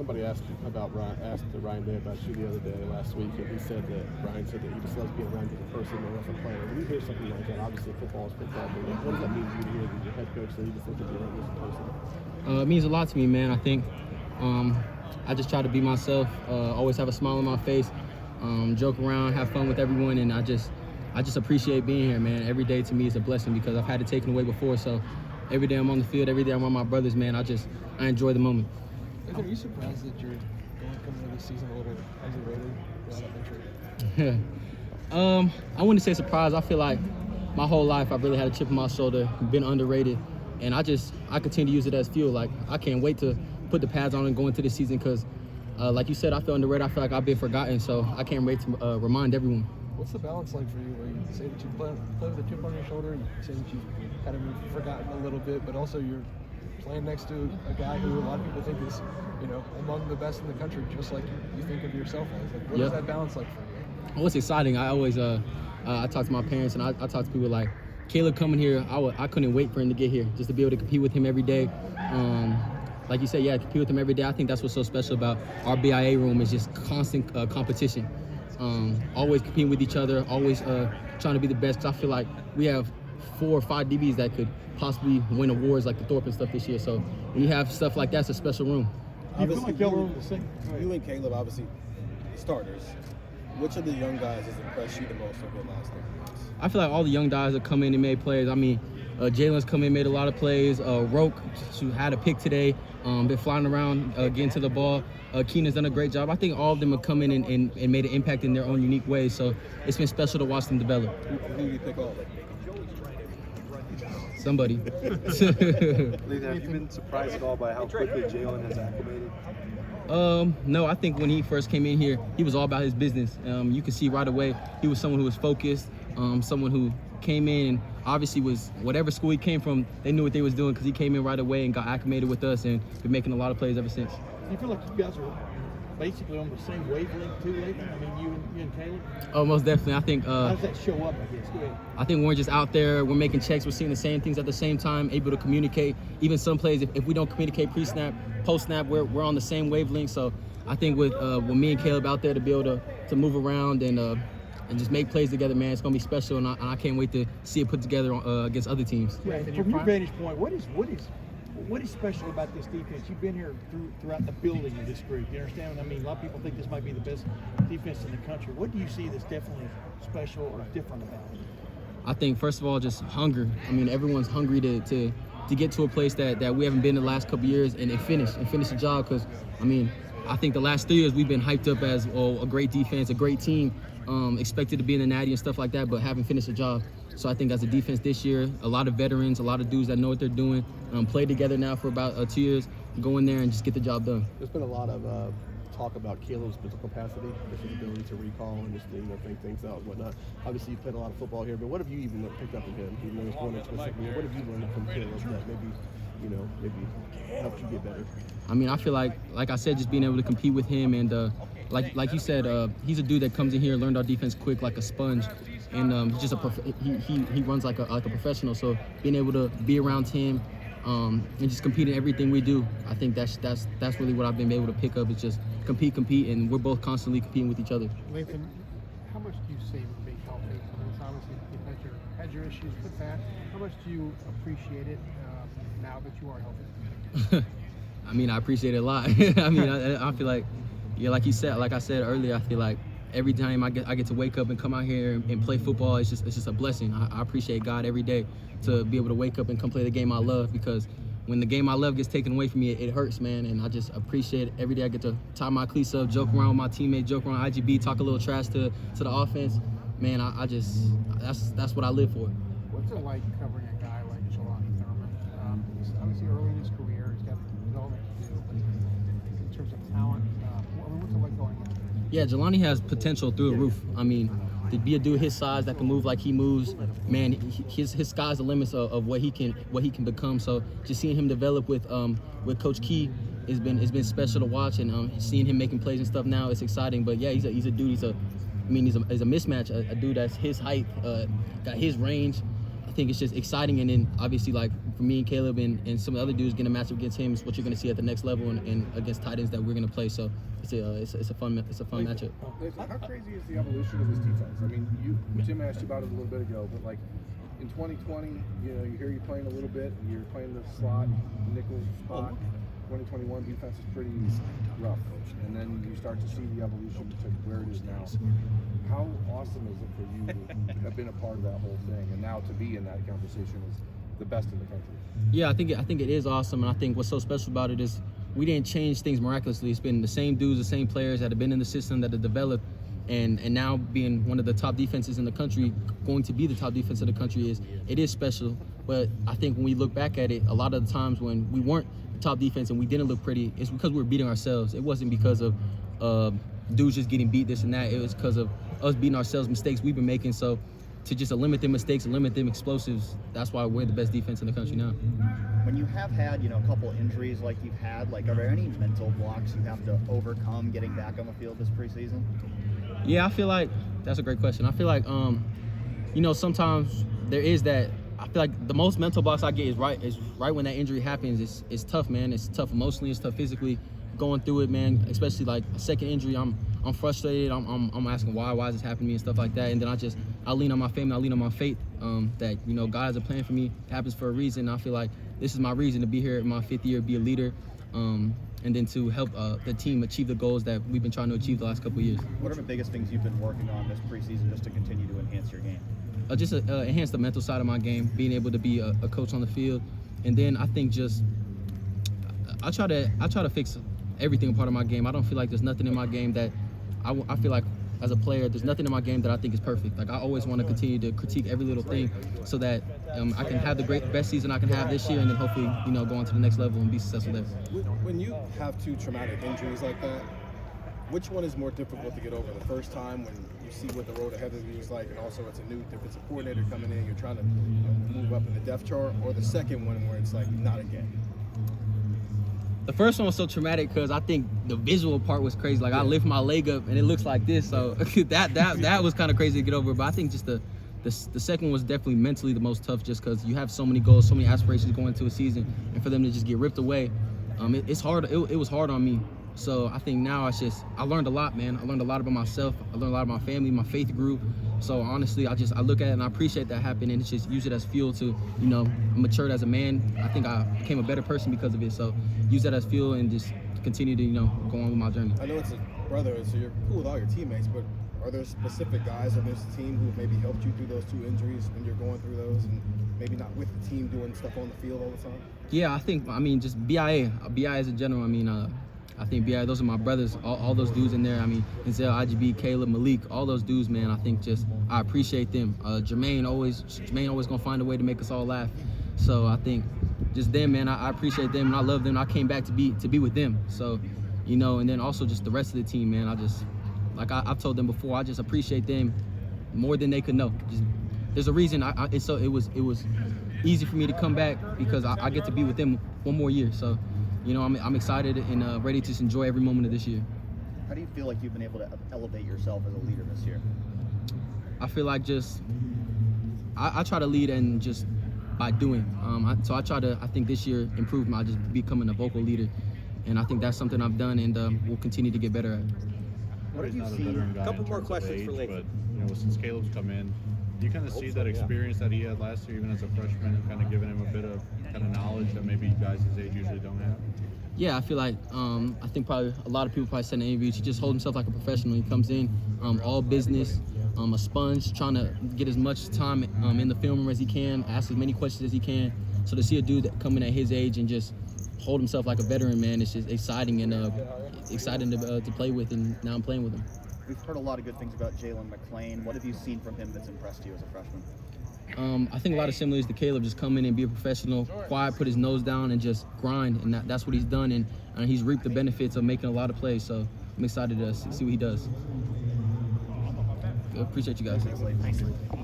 somebody asked Ryan Day about you the other day last week, and he said that Ryan said that he just loves being around you as a person and as a player. When you hear something like that, obviously football is football, but what does that mean to you to hear that your head coach said he just loves to be around you as a person? It means a lot to me, man. I think I just try to be myself, always have a smile on my face, joke around, have fun with everyone, and I just appreciate being here, man. Every day to me is a blessing because I've had it taken away before, so every day I'm on the field, every day I'm around my brothers, man. I enjoy the moment. Are you surprised that you're coming into this season a little underrated without injury? I wouldn't say surprised. I feel like my whole life I've really had a chip on my shoulder, been underrated, and I continue to use it as fuel. Like, I can't wait to put the pads on and go into this season because, like you said, I feel underrated. I feel like I've been forgotten, so I can't wait to remind everyone. What's the balance like for you where you say that you play with a chip on your shoulder, you say that you've kind of forgotten a little bit, but also you're playing next to a guy who a lot of people think is, among the best in the country, just like you think of yourself as. Like, what is that balance like for you? Oh, it's exciting. I always I talk to my parents and I talk to people like Caleb coming here. I couldn't wait for him to get here, just to be able to compete with him every day. Like you said, compete with him every day. I think that's what's so special about our BIA room is just constant competition. Always competing with each other, always trying to be the best. Cause I feel like we have 4 or 5 DBs that could possibly win awards like the Thorpe and stuff this year. So when you have stuff like that, it's a special room. Obviously, you and Caleb, obviously, starters. Which of the young guys has impressed you the most over the last 3 months? I feel like all the young guys that come in and made plays. I mean, Jalen's come in, made a lot of plays. Roke, who had a pick today, been flying around, getting to the ball. Keenan's done a great job. I think all of them have come in and made an impact in their own unique ways. So it's been special to watch them develop. Who do you pick off? Somebody. Lathan, have you been surprised at all by how quickly Jalen has acclimated? No, I think when he first came in here, he was all about his business. You could see right away he was someone who was focused, someone who came in and obviously was whatever school he came from, they knew what they was doing because he came in right away and got acclimated with us and been making a lot of plays ever since. Do you feel like you guys are basically on the same wavelength too, Lathan? I mean, you and Caleb? Oh, most definitely. I think. How does that show up, I guess? Go ahead. I think we're just out there, we're making checks, we're seeing the same things at the same time, able to communicate. Even some plays, if we don't communicate pre-snap, post-snap, we're on the same wavelength. So I think with me and Caleb out there to be able to move around and just make plays together, man, it's going to be special, and I can't wait to see it put together against other teams. Yeah, from your vantage point, what is special about this defense? You've been here throughout the building of this group. You understand what I mean? A lot of people think this might be the best defense in the country. What do you see that's definitely special or different about it? I think, first of all, just hunger. I mean, everyone's hungry to get to a place that we haven't been the last couple years and finish the job. Because, I mean, I think the last 3 years we've been hyped up as a great defense, a great team, expected to be in the Natty and stuff like that, but haven't finished the job. So I think as a defense this year, a lot of veterans, a lot of dudes that know what they're doing, played together now for about 2 years, go in there and just get the job done. There's been a lot of talk about Caleb's physical capacity, his ability to recall and just think things out and whatnot. Obviously, you've played a lot of football here, but what have you even picked up from him? What have you learned from Caleb that maybe helped you get better? I mean, I feel like I said, just being able to compete with him and like you said, he's a dude that comes in here, learned our defense quick like a sponge, and he's just he runs like a professional. So being able to be around him and just compete in everything we do, I think that's really what I've been able to pick up is just compete, and we're both constantly competing with each other. Lathan, how much do you save being healthy? I mean, obviously you've had your issues with that. How much do you appreciate it now that you are healthy? I mean, I appreciate it a lot. I mean, I feel like, like I said earlier, I feel like every time I get to wake up and come out here and play football, it's just a blessing. I appreciate God every day to be able to wake up and come play the game I love, because when the game I love gets taken away from me, it hurts, man. And I just appreciate it. Every day I get to tie my cleats up, joke around with my teammates, joke around IGB, talk a little trash to the offense. Man, that's what I live for. What's it like covering a guy like Jelani Thurman? He's obviously early in his career. He's got development to do, but in terms of talent, what's it like going in? Yeah, Jelani has potential through the roof. I mean, to be a dude his size that can move like he moves, man, his sky's the limits of what he can become. So just seeing him develop with Coach Key has been special to watch, and seeing him making plays and stuff now, it's exciting. But yeah, he's a dude. He's a mismatch, a dude that's his height, got his range. I think think it's just exciting. And then obviously, like for me and Caleb and some of the other dudes getting a matchup against him is what you're going to see at the next level and against tight ends that we're going to play. So it's a fun matchup. Lathan, how crazy is the evolution of this defense? I mean, Tim asked you about it a little bit ago, but like in 2020, you know, you hear you playing a little bit, you're playing the slot, nickel spot. 2021 defense is pretty rough, and then you start to see the evolution to where it is now. How awesome is it for you to have been a part of that whole thing, and now to be in that conversation as the best in the country? Yeah, I think it is awesome, and I think what's so special about it is we didn't change things miraculously. It's been the same dudes, the same players that have been in the system that have developed, and now being one of the top defenses in the country, going to be the top defense in the country it is special. But I think when we look back at it, a lot of the times when we weren't top defense and we didn't look pretty, it's because we were beating ourselves. It wasn't because of dudes just getting beat, this and that. It was because of us beating ourselves, mistakes we've been making. So to just limit them mistakes and limit them explosives, that's why we're the best defense in the country now. When you have had, a couple injuries like you've had, like are there any mental blocks you have to overcome getting back on the field this preseason? Yeah, I feel like that's a great question. I feel like sometimes there is that. I feel like the most mental blocks I get is right when that injury happens. It's tough, man. It's tough emotionally. It's tough physically. Going through it, man. Especially like a second injury, I'm frustrated. I'm asking why is this happening to me and stuff like that. And then I lean on my family. I lean on my faith that God has a plan for me. It happens for a reason. I feel like this is my reason to be here in my 5th year, be a leader, and then to help the team achieve the goals that we've been trying to achieve the last couple of years. What are the biggest things you've been working on this preseason just to continue to enhance your game? Just enhance the mental side of my game, being able to be a coach on the field, and then I think I try to fix everything part of my game. I don't feel like there's nothing in my game that I feel like as a player there's nothing in my game that I think is perfect. Like I always want to continue to critique every little thing so that I can have the best season I can have this year, and then hopefully go on to the next level and be successful there. When you have 2 traumatic injuries like that, which one is more difficult to get over? The first time when you see what the road ahead of you is like, and also it's a new defensive coordinator coming in, you're trying to move up in the depth chart, or the second one where it's like, not again? The first one was so traumatic because I think the visual part was crazy. Like I lift my leg up and it looks like this, so that was kind of crazy to get over. But I think just the second one was definitely mentally the most tough, just because you have so many goals, so many aspirations going into a season, and for them to just get ripped away, it's hard. It was hard on me. So I think now I learned a lot, man. I learned a lot about myself. I learned a lot about my family. My faith grew. So honestly, I look at it and I appreciate that happened, and just use it as fuel to, matured as a man. I think I became a better person because of it. So use that as fuel and just continue to, go on with my journey. I know it's a brother, so you're cool with all your teammates, but are there specific guys on this team who maybe helped you through those 2 injuries when you're going through those, and maybe not with the team doing stuff on the field all the time? Yeah, just BIA as a general. I think BI, those are my brothers, all those dudes in there. Denzel, IGB, Caleb, Malik, all those dudes, man. I think I appreciate them. Jermaine always gonna find a way to make us all laugh. So I think just them, man. I appreciate them and I love them. I came back to be with them. So, and then also just the rest of the team, man. I've told them before, I just appreciate them more than they could know. There's a reason. It was easy for me to come back because I get to be with them one more year. So. I'm excited and ready to just enjoy every moment of this year. How do you feel like you've been able to elevate yourself as a leader this year? I feel like I try to lead and just by doing. So I think this year improve my just becoming a vocal leader, and I think that's something I've done and we'll continue to get better at. What have you Not a seen? veteran guy Couple in more terms of questions for age, Lathan. but since Caleb's come in, do you kind of see that experience that he had last year, even as a freshman, kind of giving him a bit of kind of knowledge that maybe guys his age usually don't have? Yeah, I feel like I think probably a lot of people probably said in interviews he just holds himself like a professional. He comes in, all business, a sponge, trying to get as much time in the film room as he can, ask as many questions as he can. So to see a dude that come in at his age and just hold himself like a veteran, man, it's just exciting and exciting to play with, and now I'm playing with him. We've heard a lot of good things about Jalen McClain. What have you seen from him that's impressed you as a freshman? I think a lot of similarities to Caleb, just come in and be a professional, quiet, put his nose down, and just grind. And that's what he's done, and he's reaped the benefits of making a lot of plays. So I'm excited to see what he does. Appreciate you guys. Thanks.